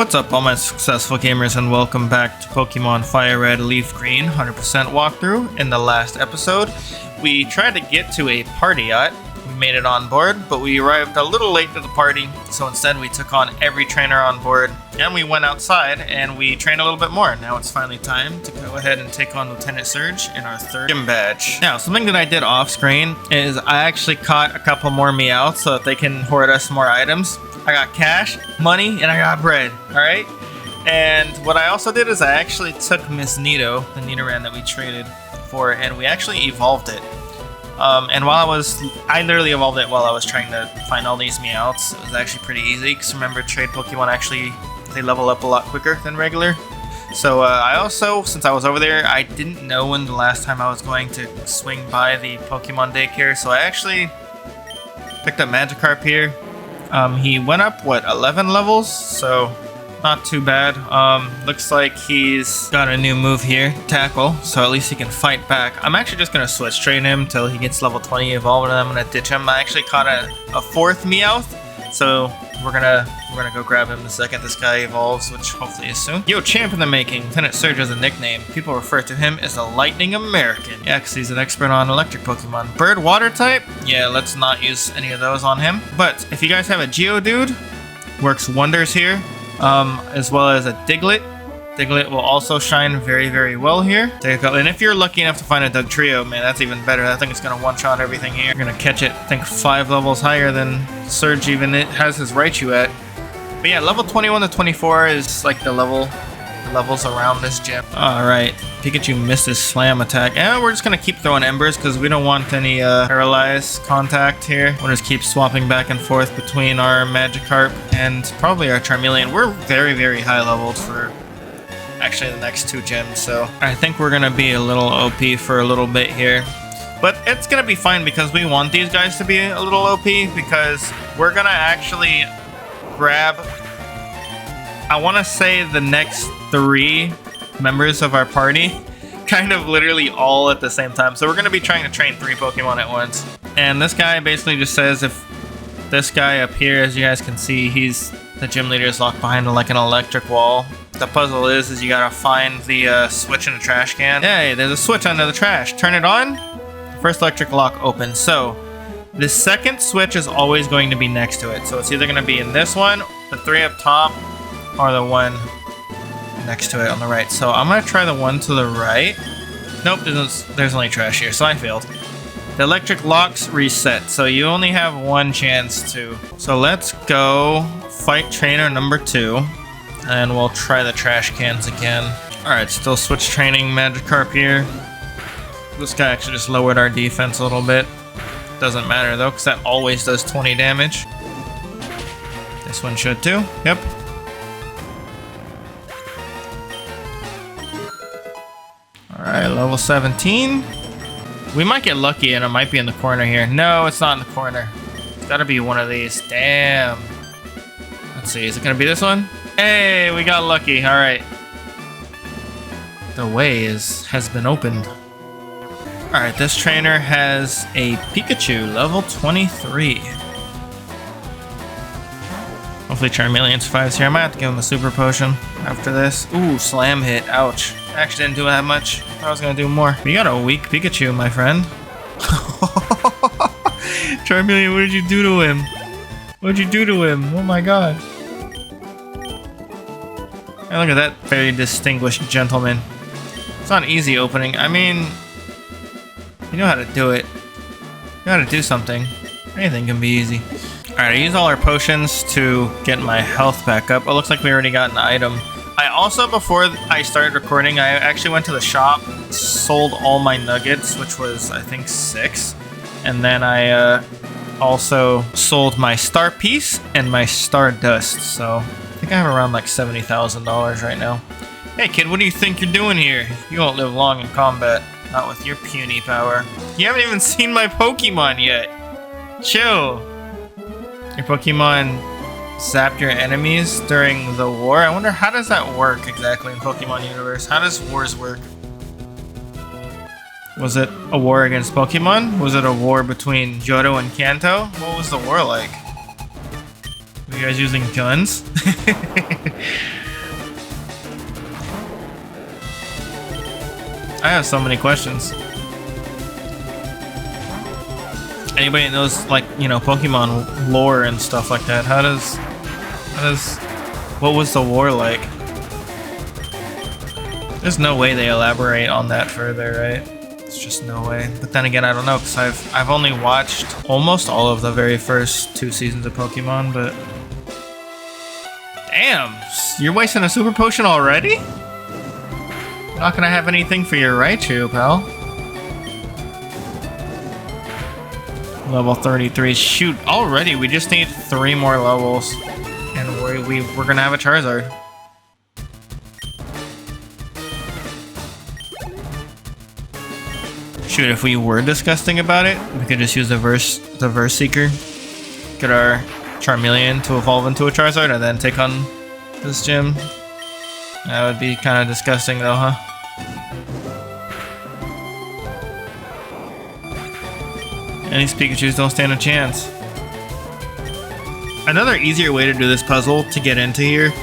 What's up all my successful gamers, and welcome back to Pokemon Fire Red Leaf Green 100% walkthrough. In the last episode, we tried to get to a party yacht. We made it on board, but we arrived a little late to the party, so instead we took on every trainer on board, and we went outside and we trained a little bit more. Now it's finally time to go ahead and take on Lieutenant Surge in our third gym badge. Now, something that I did off screen is I actually caught a couple more Meowths so that they can hoard us more items. I got cash, money, and I got bread, alright? And what I also did is I actually took Miss Nido, the Nidoran that we traded for, and we actually evolved it. And I literally evolved it while I was trying to find all these Meowths. It was actually pretty easy, because remember, trade Pokemon actually, they level up a lot quicker than regular. So I also, since I was over there, I didn't know when the last time I was going to swing by the Pokemon daycare, so I actually picked up Magikarp here. He went up, 11 levels? So, not too bad. Looks like he's got a new move here, Tackle, so at least he can fight back. I'm actually just going to switch train him till he gets level 20 evolved, and I'm going to ditch him. I actually caught a fourth Meowth, so we're gonna go grab him the second this guy evolves, which hopefully is soon. Yo, champ in the making. Lieutenant Surge is a nickname. People refer to him as the Lightning American. Yeah, because he's an expert on electric Pokemon. Bird water type? Yeah, let's not use any of those on him. But if you guys have a Geodude, works wonders here, as well as a Diglett. Diglett will also shine very, very well here. There you go. And if you're lucky enough to find a Dugtrio, man, that's even better. I think it's going to one-shot everything here. You're going to catch it, I think, 5 levels higher than Surge even it has his Raichu at. But yeah, level 21 to 24 is like the levels around this gym. Alright, Pikachu missed his slam attack. And we're just going to keep throwing embers because we don't want any paralyzed contact here. We'll just keep swapping back and forth between our Magikarp and probably our Charmeleon. We're very, very high leveled for actually the next 2 gyms, so I think we're gonna be a little OP for a little bit here, but it's gonna be fine because we want these guys to be a little OP, because we're gonna actually grab, I want to say, the next 3 members of our party kind of literally all at the same time. So we're gonna be trying to train 3 Pokemon at once, and this guy basically just says if this guy up here, as you guys can see, the gym leader is locked behind like an electric wall. The puzzle is you gotta find the switch in the trash can. Hey, there's a switch under the trash. Turn it on. First electric lock opens. So the second switch is always going to be next to it. So it's either gonna be in this one, the 3 up top, or the one next to it on the right. So I'm gonna try the one to the right. Nope, there's only trash here, so I failed. The electric locks reset, so you only have 1 chance to. So let's go fight trainer number 2. And we'll try the trash cans again. Alright, still switch training Magikarp here. This guy actually just lowered our defense a little bit. Doesn't matter though, because that always does 20 damage. This one should too. Yep. Alright, level 17. We might get lucky and it might be in the corner here. No, it's not in the corner. It's gotta be one of these. Damn. Let's see, is it gonna be this one? Hey, we got lucky. All right. The way has been opened. All right, this trainer has a Pikachu, level 23. Hopefully Charmeleon survives here. I might have to give him a super potion after this. Ooh, slam hit. Ouch. Actually didn't do that much. I thought I was going to do more. You got a weak Pikachu, my friend. Charmeleon, what did you do to him? What did you do to him? Oh my god. And look at that very distinguished gentleman. It's not an easy opening. I mean, you know how to do it. You know how to do something. Anything can be easy. Alright, I used all our potions to get my health back up. It looks like we already got an item. I also, before I started recording, I actually went to the shop, sold all my nuggets, which was, I think, 6. And then I also sold my star piece and my star dust, so I think I have around like $70,000 right now. Hey kid, what do you think you're doing here? You won't live long in combat. Not with your puny power. You haven't even seen my Pokemon yet. Chill. Your Pokemon zapped your enemies during the war? I wonder, how does that work exactly in Pokemon Universe? How does wars work? Was it a war against Pokemon? Was it a war between Johto and Kanto? What was the war like? Were you guys using guns? I have so many questions. Anybody that knows, like, you know, Pokemon lore and stuff like that, what was the war like? There's no way they elaborate on that further, right? It's just no way. But then again, I don't know, because I've only watched almost all of the very first 2 seasons of Pokemon, but... Damn! You're wasting a Super Potion already? Not gonna have anything for your Raichu, pal. Level 33. Shoot, already we just need 3 more levels. And we're gonna have a Charizard. Shoot, if we were disgusting about it, we could just use the Verse Seeker. Get our Charmeleon to evolve into a Charizard and then take on this gym. That would be kind of disgusting though, huh? And these Pikachus don't stand a chance. Another easier way to do this puzzle to get into here,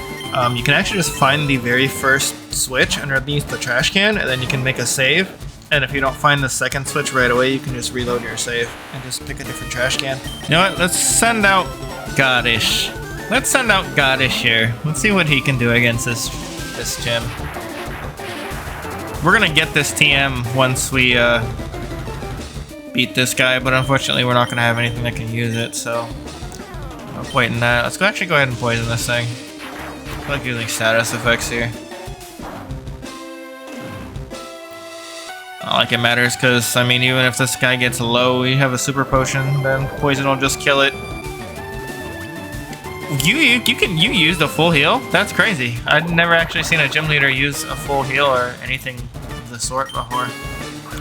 you can actually just find the very first switch underneath the trash can, and then you can make a save. And if you don't find the second switch right away, you can just reload your save and just pick a different trash can. You know what? Let's send out Oddish. Let's send out Oddish here. Let's see what he can do against this gym. We're gonna get this TM once we beat this guy, but unfortunately we're not gonna have anything that can use it, so no point in that. Let's actually go ahead and poison this thing. I feel like using status effects here. Not like it matters, because I mean, even if this guy gets low, we have a Super Potion, then poison will just kill it. You used a full heal? That's crazy. I've never actually seen a gym leader use a full heal or anything of the sort before.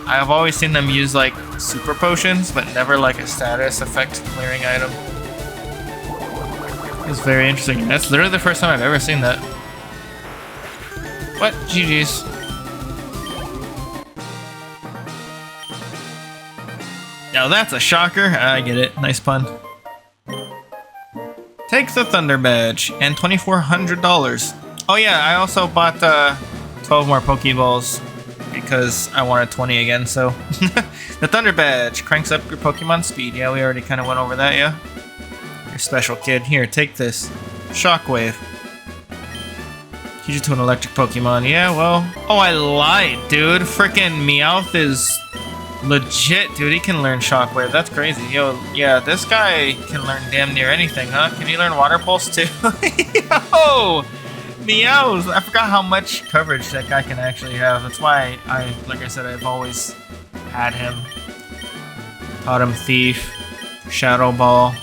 I've always seen them use like Super Potions, but never like a status effect clearing item. It's very interesting. That's literally the first time I've ever seen that. What? GG's. Now that's a shocker. I get it. Nice pun. Take the Thunder Badge and $2,400. Oh yeah, I also bought 12 more Pokeballs because I wanted 20 again, so... The Thunder Badge cranks up your Pokemon speed. Yeah, we already kind of went over that, yeah? You're a special kid. Here, take this. Shockwave. Change it to an electric Pokemon. Yeah, well... Oh, I lied, dude. Frickin' Meowth is... legit, dude. He can learn Shockwave. That's crazy. Yo, yeah, this guy can learn damn near anything, huh? Can he learn Water Pulse too? Yo! Meows! I forgot how much coverage that guy can actually have. That's why like I said, I've always had him. Taught him Thief, Shadow Ball.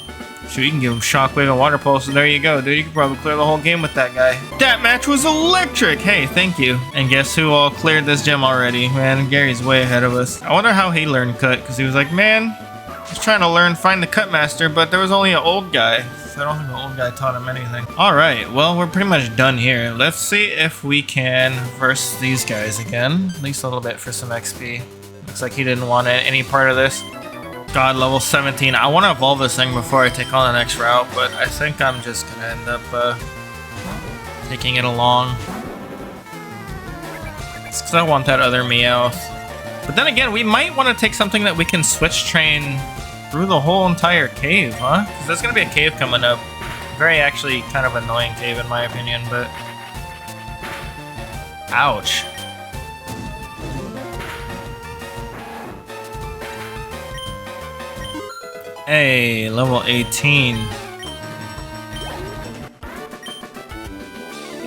Shoot, you can give him Shockwave and Water Pulse, and there you go, dude. You can probably clear the whole game with that guy. That match was electric! Hey, thank you. And guess who all cleared this gym already? Man, Gary's way ahead of us. I wonder how he learned Cut, because he was like, man, I was trying to find the Cut Master, but there was only an old guy. So I don't think the old guy taught him anything. Alright, well, we're pretty much done here. Let's see if we can verse these guys again. At least a little bit for some XP. Looks like he didn't want any part of this. God, level 17. I want to evolve this thing before I take on the next route, but I think I'm just going to end up taking it along. It's because I want that other Meowth. But then again, we might want to take something that we can switch train through the whole entire cave, huh? Because there's going to be a cave coming up. Very actually kind of annoying cave in my opinion, but... Ouch. Hey, level 18.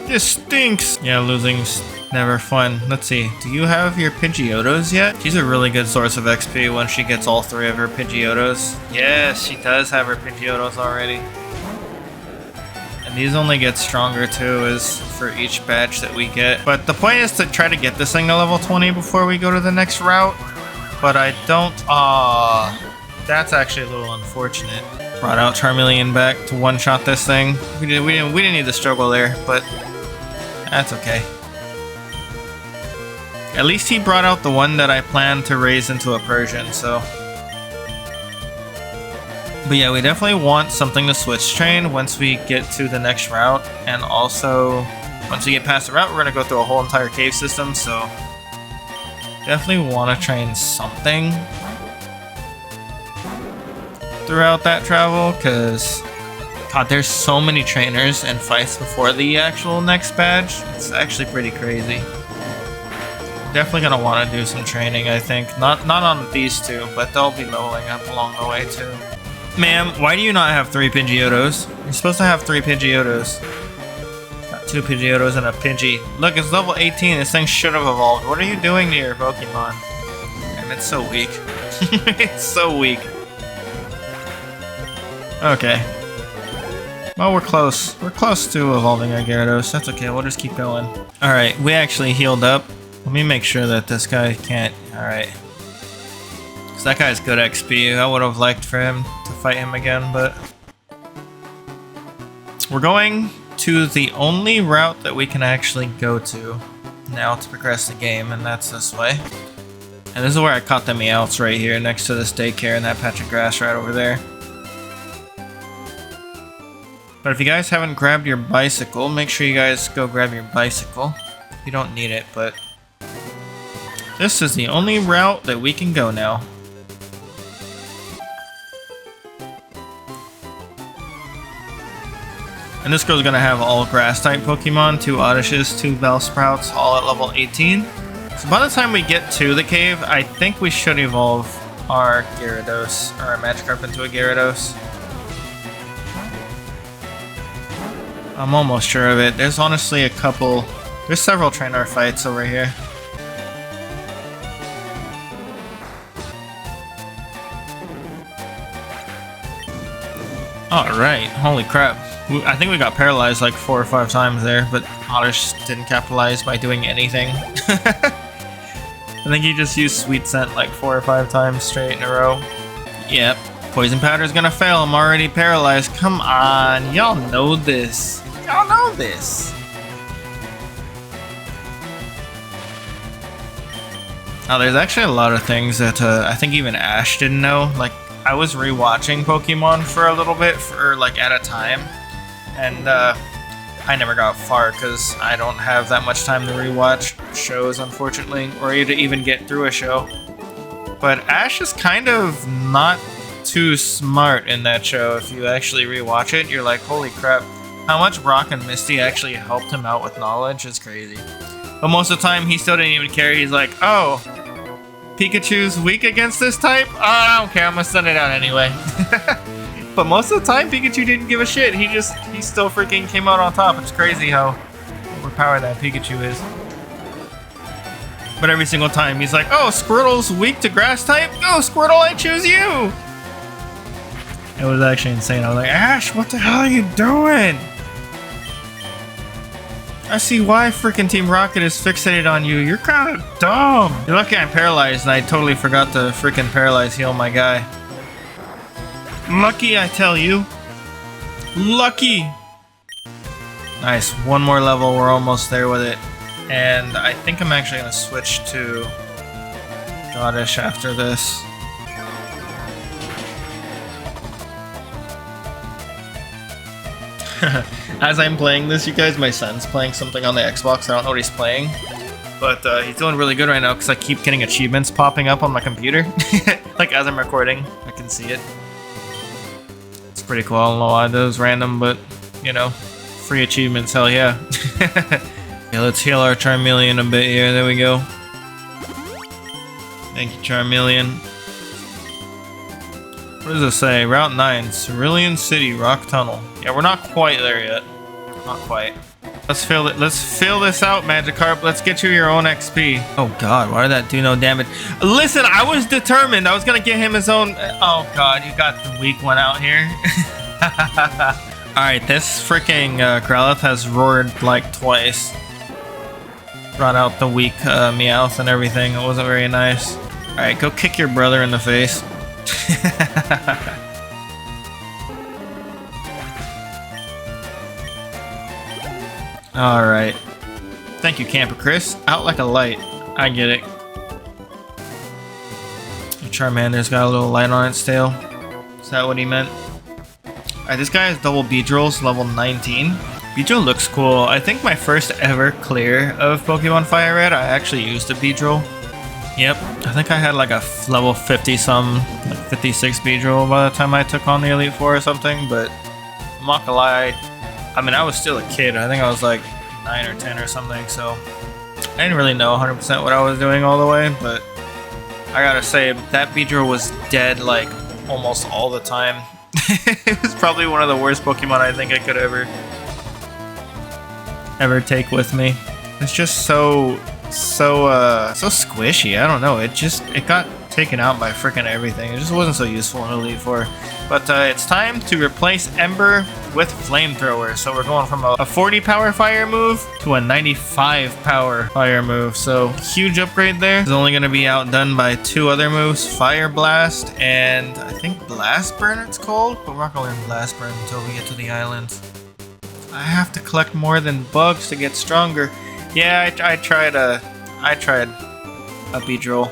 This stinks! Yeah, losing's never fun. Let's see, do you have your Pidgeotos yet? She's a really good source of XP when she gets all 3 of her Pidgeotos. Yes, she does have her Pidgeotos already. And these only get stronger too, as for each badge that we get. But the point is to try to get this thing to level 20 before we go to the next route. But I don't... That's actually a little unfortunate. Brought out Charmeleon back to one-shot this thing. We didn't need the struggle there, but that's okay. At least he brought out the one that I planned to raise into a Persian, so... But yeah, we definitely want something to switch train once we get to the next route, and also, once we get past the route, we're gonna go through a whole entire cave system, so... Definitely want to train something throughout that travel, because God, there's so many trainers and fights before the actual next badge. It's actually pretty crazy. Definitely gonna want to do some training, I think. Not on these two, but they'll be leveling up along the way too. Ma'am, why do you not have 3 Pidgeotos? You're supposed to have 3 Pidgeotos. Got 2 Pidgeotos and a Pidgey. Look, it's level 18. This thing should have evolved. What are you doing to your Pokemon? Damn, it's so weak. It's so weak. Okay. Well, we're close. We're close to evolving our Gyarados. That's okay. We'll just keep going. Alright, we actually healed up. Let me make sure that this guy can't... Alright. Because that guy's good XP. I would have liked for him to fight him again, but... We're going to the only route that we can actually go to now to progress the game, and that's this way. And this is where I caught the Meowths right here, next to this daycare and that patch of grass right over there. But if you guys haven't grabbed your bicycle, make sure you guys go grab your bicycle. You don't need it, but... This is the only route that we can go now. And this girl's gonna have all grass-type Pokemon, 2 Oddishes, 2 Bellsprouts, all at level 18. So by the time we get to the cave, I think we should evolve our Gyarados, or our Magikarp into a Gyarados. I'm almost sure of it. There's honestly a couple... There's several trainer fights over here. Alright, holy crap. I think we got paralyzed like 4 or 5 times there, but Oddish didn't capitalize by doing anything. I think he just used Sweet Scent like 4 or 5 times straight in a row. Yep, Poison Powder's gonna fail. I'm already paralyzed. Come on, y'all know this. Y'all know this. Now, there's actually a lot of things that I think even Ash didn't know. Like, I was rewatching Pokemon for a little bit, for like at a time, and I never got far because I don't have that much time to rewatch shows, unfortunately, or to even get through a show. But Ash is kind of not too smart in that show. If you actually rewatch it, you're like, holy crap. How much Brock and Misty actually helped him out with knowledge is crazy. But most of the time, he still didn't even care. He's like, oh, Pikachu's weak against this type? Oh, I don't care. I'm gonna send it out anyway. But most of the time, Pikachu didn't give a shit. He still freaking came out on top. It's crazy how overpowered that Pikachu is. But every single time, he's like, oh, Squirtle's weak to grass type? Go, Squirtle, I choose you! It was actually insane. I was like, Ash, what the hell are you doing? I see why freaking Team Rocket is fixated on you. You're kind of dumb. You're lucky I'm paralyzed and I totally forgot to freaking paralyze heal my guy. Lucky, I tell you. Lucky. Nice. One more level. We're almost there with it. And I think I'm actually going to switch to Oddish after this. As I'm playing this, you guys, my son's playing something on the Xbox. I don't know what he's playing, but he's doing really good right now because I keep getting achievements popping up on my computer. Like as I'm recording, I can see it. It's pretty cool. I don't know why that was random, but you know, free achievements, hell yeah. Okay, let's heal our Charmeleon a bit here. There we go. Thank you, Charmeleon. What does it say? Route 9, Cerulean City, Rock Tunnel. Yeah, we're not quite there yet. Not quite. Let's fill this out, Magikarp. Let's get you your own XP. Oh god, why did that do no damage? Listen, I was determined. I was gonna get him his own... Oh god, you got the weak one out here. Alright, this freaking Growlithe has roared like twice. Brought out the weak Meowth and everything. It wasn't very nice. Alright, go kick your brother in the face. Alright. Thank you, Camper Chris. Out like a light. I get it. Charmander's got a little light on its tail. Is that what he meant? Alright, this guy has double Beedrills, level 19. Beedrill looks cool. I think my first ever clear of Pokemon Fire Red, I actually used a Beedrill. Yep, I think I had like a level 50 some, like 56 Beedrill by the time I took on the Elite Four or something, but I'm not gonna lie, I mean I was still a kid, I think I was like 9 or 10 or something, so I didn't really know 100% what I was doing all the way, but I gotta say, that Beedrill was dead like almost all the time. It was probably one of the worst Pokemon I think I could ever take with me. It's just so squishy. I don't know. It got taken out by freaking everything. It just wasn't so useful in Elite Four. But it's time to replace Ember with Flamethrower. So we're going from a 40 power fire move to a 95 power fire move. So huge upgrade there. It's only going to be outdone by 2 other moves, Fire Blast and I think Blast Burn it's called. But we're not going to learn Blast Burn until we get to the islands. I have to collect more than bugs to get stronger. Yeah, I tried a Beedrill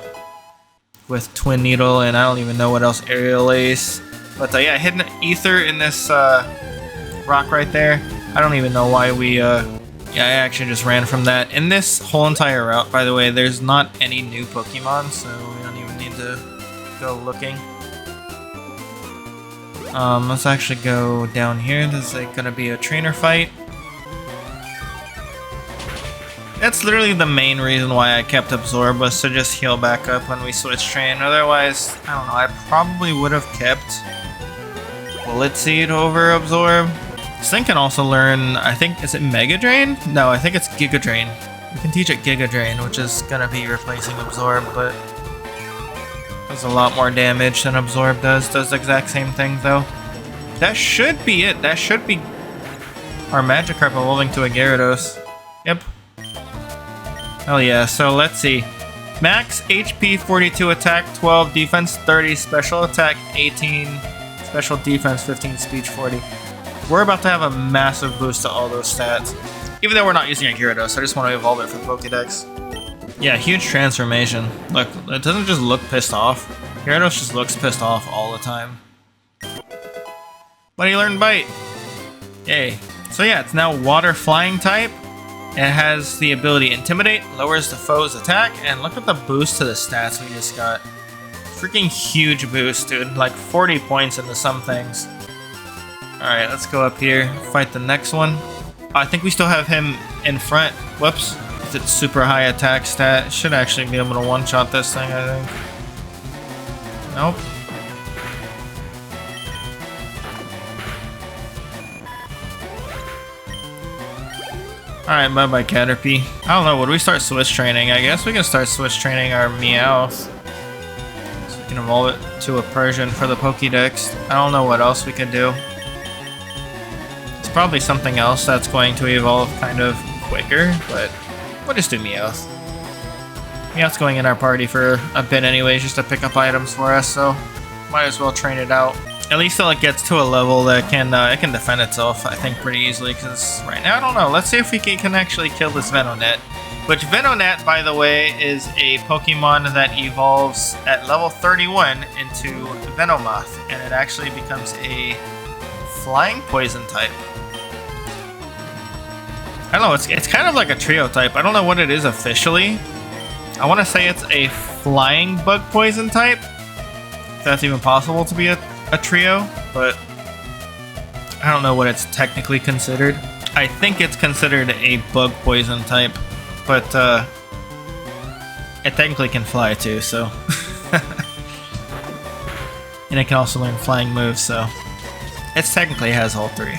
with Twin Needle, and I don't even know what else, Aerial Ace. But yeah, hidden Ether in this rock right there. I don't even know why we, yeah, I actually just ran from that. In this whole entire route, by the way, there's not any new Pokemon, so we don't even need to go looking. Let's actually go down here. There's like gonna be a trainer fight. That's literally the main reason why I kept Absorb, was to just heal back up when we switch train. Otherwise, I don't know, I probably would have kept Bullet Seed over Absorb. This thing can also learn, I think, is it Mega Drain? No, I think it's Giga Drain. We can teach it Giga Drain, which is gonna be replacing Absorb, but does a lot more damage than Absorb does. Does the exact same thing though. That should be it. That should be our Magikarp evolving to a Gyarados. Yep. Hell yeah. So let's see. Max HP 42, attack 12, defense 30, special attack 18, special defense 15, speech 40. We're about to have a massive boost to all those stats. Even though we're not using a Gyarados, I just want to evolve it for the Pokedex. Yeah, huge transformation. Look, it doesn't just look pissed off. Gyarados just looks pissed off all the time. But he learned Bite. Yay. So yeah, it's now Water Flying type. It has the ability Intimidate, lowers the foe's attack, and look at the boost to the stats we just got. Freaking huge boost, dude. Like 40 points into some things. Alright, let's go up here, fight the next one. I think we still have him in front. Whoops. With its super high attack stat. Should actually be able to one-shot this thing, I think. Nope. Alright, bye-bye Caterpie. I don't know, would we start switch training? I guess we can start switch training our Meowth. So we can evolve it to a Persian for the Pokedex. I don't know what else we could do. It's probably something else that's going to evolve kind of quicker, but we'll just do Meowth. Meowth's going in our party for a bit anyways, just to pick up items for us, so might as well train it out. At least till it gets to a level that it can defend itself, I think, pretty easily, because right now, I don't know. Let's see if we can actually kill this Venonat. Which, Venonat, by the way, is a Pokemon that evolves at level 31 into Venomoth, and it actually becomes a Flying Poison type. I don't know, it's kind of like a Trio type. I don't know what it is officially. I want to say it's a Flying Bug Poison type. If that's even possible to be a Trio, but I don't know what it's technically considered. I think it's considered a Bug Poison type, but it technically can fly too, so. And it can also learn flying moves, so it technically has all three.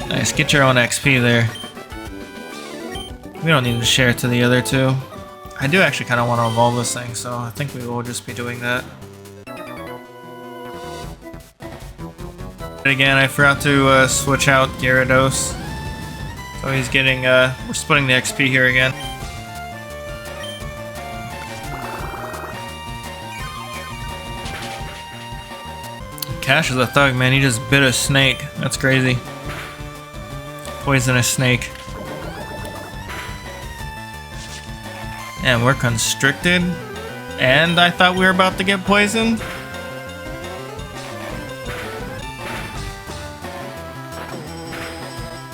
Nice, get your own XP there. We don't need to share it to the other two. I do actually kind of want to evolve this thing, so I think we will just be doing that. Again, I forgot to switch out Gyarados. So he's getting, we're splitting the XP here again. Cash is a thug, man. He just bit a snake. That's crazy. Poisonous snake. And we're constricted. And I thought we were about to get poisoned.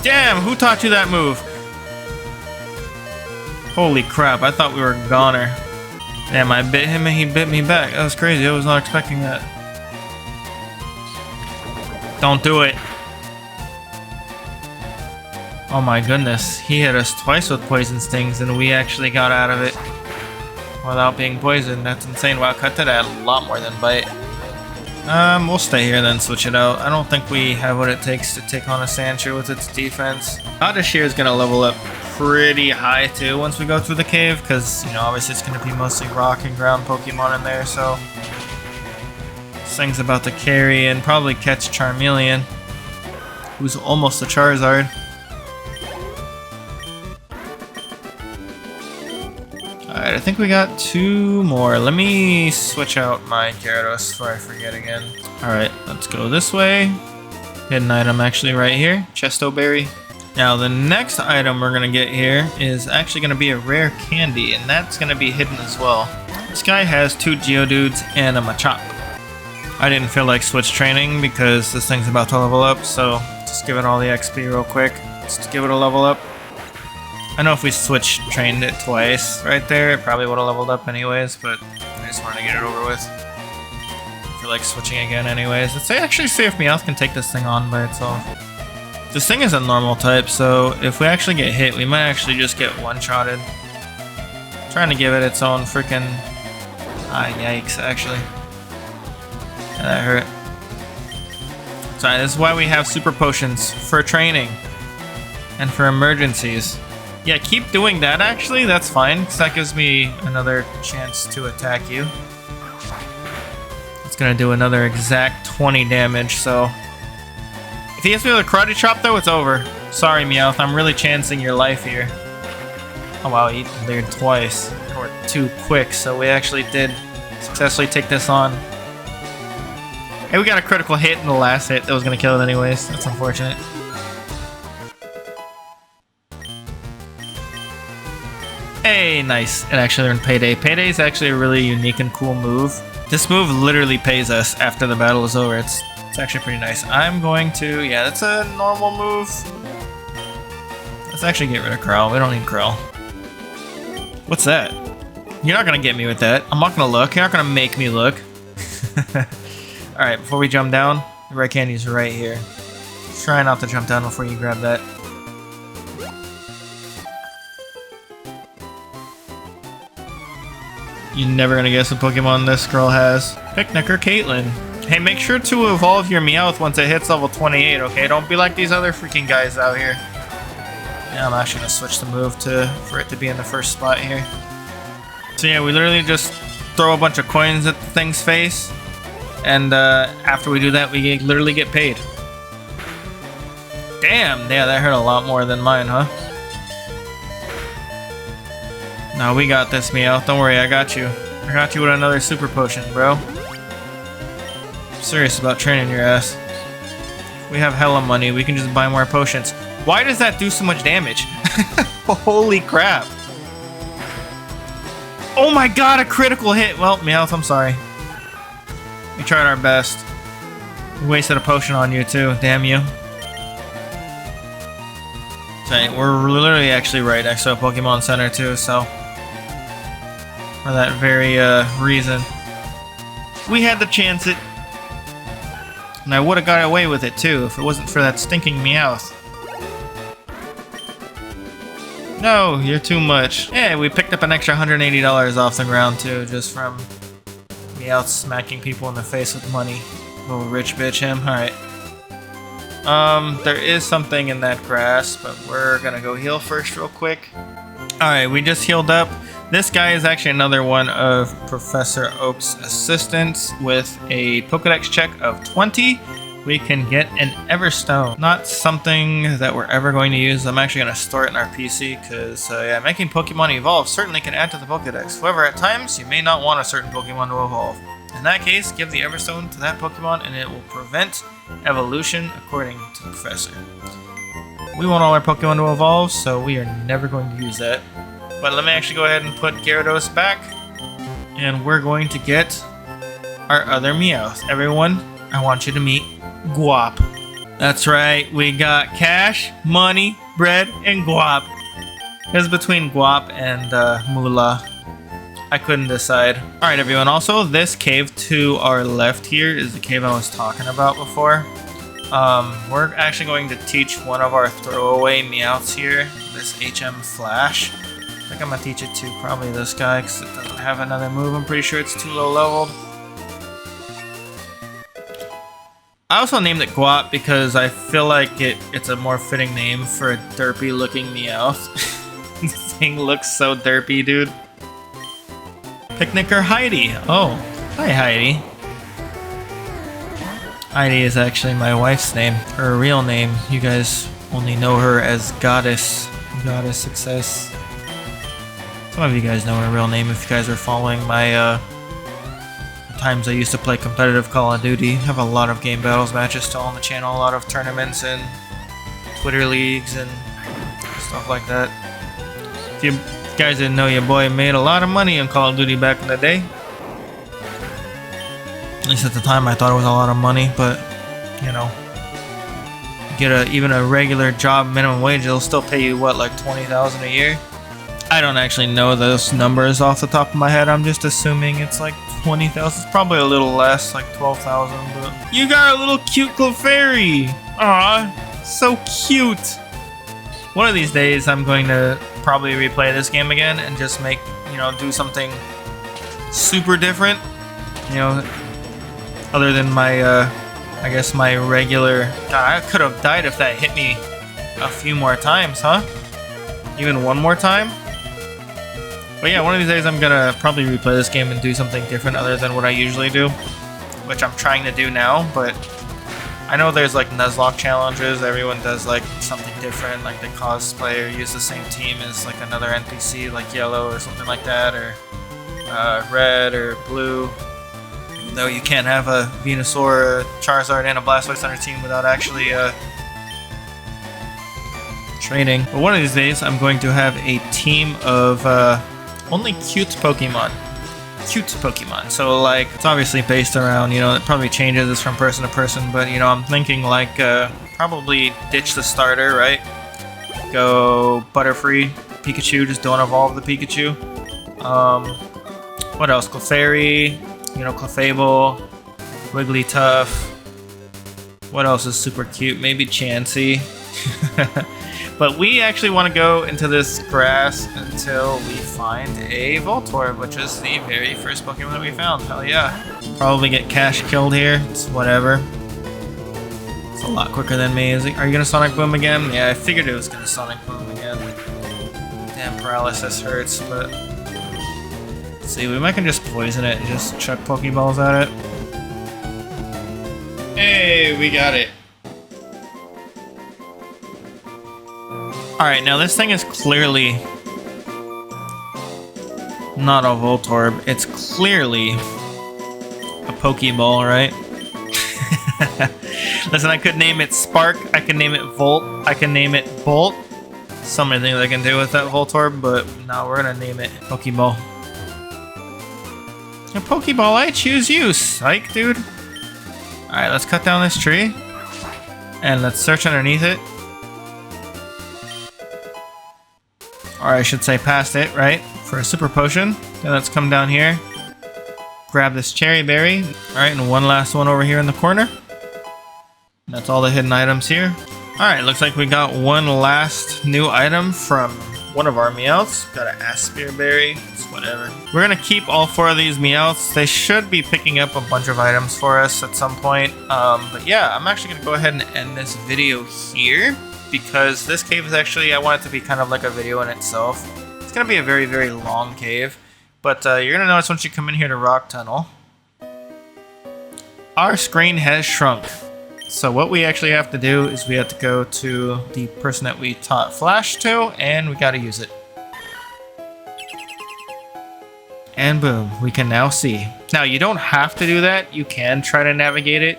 Damn, who taught you that move? Holy crap, I thought we were goner. Damn, I bit him and he bit me back. That was crazy, I was not expecting that. Don't do it. Oh my goodness, he hit us twice with poison stings and we actually got out of it without being poisoned. That's insane. Wow, cut that a lot more than bite. We'll stay here then switch it out. I don't think we have what it takes to take on a Sandshrew with its defense. Oddish here is going to level up pretty high too once we go through the cave, because, you know, obviously it's going to be mostly rock and ground Pokemon in there, so this thing's about to carry and probably catch Charmeleon, who's almost a Charizard. Alright, I think we got 2 more. Let me switch out my Gyarados before I forget again. Alright, let's go this way. Hidden item actually right here. Chesto Berry. Now the next item we're going to get here is actually going to be a rare candy, and that's going to be hidden as well. This guy has 2 Geodudes and a Machop. I didn't feel like switch training because this thing's about to level up, so just give it all the XP real quick. Just give it a level up. I know if we switch trained it twice right there, it probably would have leveled up anyways, but I just wanted to get it over with. I feel like switching again anyways. Let's actually see if Meowth can take this thing on by itself. This thing is a normal type, so if we actually get hit, we might actually just get one-shotted. Trying to give it its own freaking... Ah, yikes, actually. Yeah, that hurt. Sorry, this is why we have super potions, for training. And for emergencies. Yeah, keep doing that actually, that's fine, because that gives me another chance to attack you. It's gonna do another exact 20 damage, so... If he hits me with a Karate Chop though, it's over. Sorry Meowth, I'm really chancing your life here. Oh wow, he cleared twice. We're too quick, so we actually did successfully take this on. Hey, we got a critical hit in the last hit that was gonna kill it anyways, that's unfortunate. Hey, nice. It actually earned Payday. Payday is actually a really unique and cool move. This move literally pays us after the battle is over. It's actually pretty nice. I'm going to... Yeah, that's a normal move. Let's actually get rid of Growl. We don't need Growl. What's that? You're not going to get me with that. I'm not going to look. You're not going to make me look. Alright, before we jump down, the red candy's right here. Try not to jump down before you grab that. You're never gonna guess what Pokemon this girl has. Picknicker Caitlin. Hey, make sure to evolve your Meowth once it hits level 28, okay? Don't be like these other freaking guys out here. Yeah, I'm actually gonna switch the move for it to be in the first spot here. So yeah, we literally just throw a bunch of coins at the thing's face, and after we do that, we literally get paid. Damn, yeah, that hurt a lot more than mine, huh? No, we got this, Meowth. Don't worry, I got you. I got you with another super potion, bro. I'm serious about training your ass. We have hella money. We can just buy more potions. Why does that do so much damage? Holy crap. Oh my god, a critical hit. Well, Meowth, I'm sorry. We tried our best. We wasted a potion on you, too. Damn you. Okay, we're literally actually right next to a Pokemon Center, too, so... For that very reason. We had to chance it. And I would have got away with it too if it wasn't for that stinking Meowth. No, you're too much. Yeah, we picked up an extra $180 off the ground too, just from Meowth smacking people in the face with money. Little rich bitch him. Alright. There is something in that grass, but we're gonna go heal first real quick. Alright, we just healed up. This guy is actually another one of Professor Oak's assistants. With a Pokedex check of 20, we can get an Everstone. Not something that we're ever going to use. I'm actually going to store it in our PC because yeah, making Pokemon evolve certainly can add to the Pokedex. However, at times, you may not want a certain Pokemon to evolve. In that case, give the Everstone to that Pokemon and it will prevent evolution according to the Professor. We want all our Pokemon to evolve, so we are never going to use that. But let me actually go ahead and put Gyarados back. And we're going to get our other Meowth. Everyone, I want you to meet Guap. That's right, we got cash, money, bread, and guap. It was between guap and moolah. I couldn't decide. Alright everyone, also this cave to our left here is the cave I was talking about before. We're actually going to teach one of our throwaway Meowths here, this HM Flash. I think I'm gonna teach it to probably this guy because it doesn't have another move. I'm pretty sure it's too low leveled. I also named it Guap because I feel like it's a more fitting name for a derpy looking Meowth. This thing looks so derpy, dude. Picknicker Heidi. Oh, hi Heidi. Heidi is actually my wife's name. Her real name, you guys only know her as Goddess. Goddess Success. Some of you guys know her real name if you guys are following my times I used to play competitive Call of Duty. I have a lot of game battles matches still on the channel, a lot of tournaments and Twitter leagues and stuff like that. If you guys didn't know, your boy made a lot of money on Call of Duty back in the day. At least at the time I thought it was a lot of money, but you know, get even a regular job minimum wage, they'll still pay you what, like 20,000 a year? I don't actually know those numbers off the top of my head. I'm just assuming it's like 20,000. It's probably a little less, like 12,000. But you got a little cute Clefairy. Aw, so cute. One of these days, I'm going to probably replay this game again and just make, you know, do something super different. You know, other than my, I guess my regular. God, I could have died if that hit me a few more times, huh? Even one more time? But yeah, one of these days I'm gonna probably replay this game and do something different other than what I usually do, which I'm trying to do now, but I know there's like Nuzlocke challenges, everyone does like something different, like they cosplay or use the same team as like another NPC, like Yellow or something like that, or Red or Blue. Even though you can't have a Venusaur, a Charizard, and a Blastoise on your team without actually training. But one of these days, I'm going to have a team of only cute Pokemon. Cute Pokemon. So, like, it's obviously based around, you know, it probably changes this from person to person, but, you know, I'm thinking, like, probably ditch the starter, right? Go Butterfree, Pikachu, just don't evolve the Pikachu. What else? Clefairy, you know, Clefable, Wigglytuff. What else is super cute? Maybe Chansey. But we actually want to go into this grass until we find a Voltorb, which is the very first Pokemon that we found. Hell yeah. Probably get Cash killed here. It's whatever. It's a lot quicker than me. Are you going to Sonic Boom again? Yeah, I figured it was going to Sonic Boom again. Damn, paralysis hurts, but... Let's see, we might can just poison it and just chuck Pokeballs at it. Hey, we got it. Alright, now this thing is clearly not a Voltorb. It's clearly a Pokeball, right? Listen, I could name it Spark, I could name it Volt, I can name it Bolt. So many things I can do with that Voltorb, but no, we're gonna name it Pokeball. A Pokeball, I choose you, psych, dude. Alright, let's cut down this tree. And let's search underneath it. Or I should say past it, right? For a super potion. Then let's come down here. Grab this cherry berry. Alright, and one last one over here in the corner. That's all the hidden items here. Alright, looks like we got one last new item from one of our Meowths. Got an Aspir berry. It's whatever. We're gonna keep all four of these Meowths. They should be picking up a bunch of items for us at some point. But yeah, I'm actually gonna go ahead and end this video here, because this cave is actually, I want it to be kind of like a video in itself. It's going to be a very, very long cave, but you're going to notice once you come in here to Rock Tunnel, our screen has shrunk. So what we actually have to do is we have to go to the person that we taught Flash to, and we got to use it. And boom, we can now see. Now, you don't have to do that. You can try to navigate it.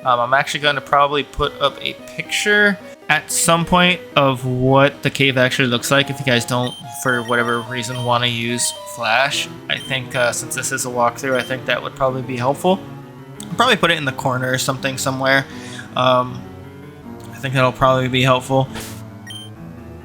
I'm actually going to probably put up a picture at some point of what the cave actually looks like if you guys don't, for whatever reason, want to use Flash. I think since this is a walkthrough, I think that would probably be helpful. I'll probably put it in the corner or something somewhere. think that'll probably be helpful.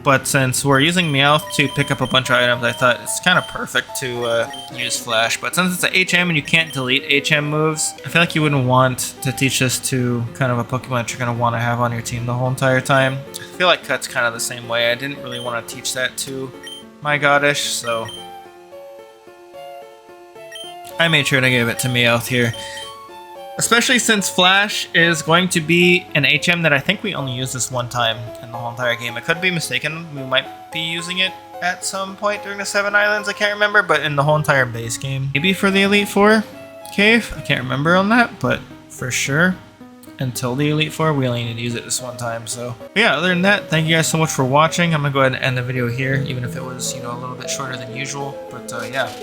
But since we're using Meowth to pick up a bunch of items, I thought it's kind of perfect to use Flash. But since it's an HM and you can't delete HM moves, I feel like you wouldn't want to teach this to kind of a Pokemon that you're going to want to have on your team the whole entire time. I feel like Cut's kind of the same way. I didn't really want to teach that to my Oddish, so I made sure to give it to Meowth here. Especially since Flash is going to be an HM that I think we only use this one time in the whole entire game. I could be mistaken. We might be using it at some point during the 7 Islands. I can't remember, but in the whole entire base game. Maybe for the Elite Four cave. I can't remember on that, but for sure, until the Elite Four, we only need to use it this one time. So yeah, other than that, thank you guys so much for watching. I'm gonna go ahead and end the video here, even if it was, you know, a little bit shorter than usual. But yeah.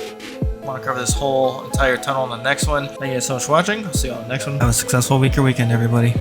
I want to cover this whole entire tunnel in the next one. Thank you guys so much for watching. I'll see you on the next one. Have a successful week or weekend, everybody.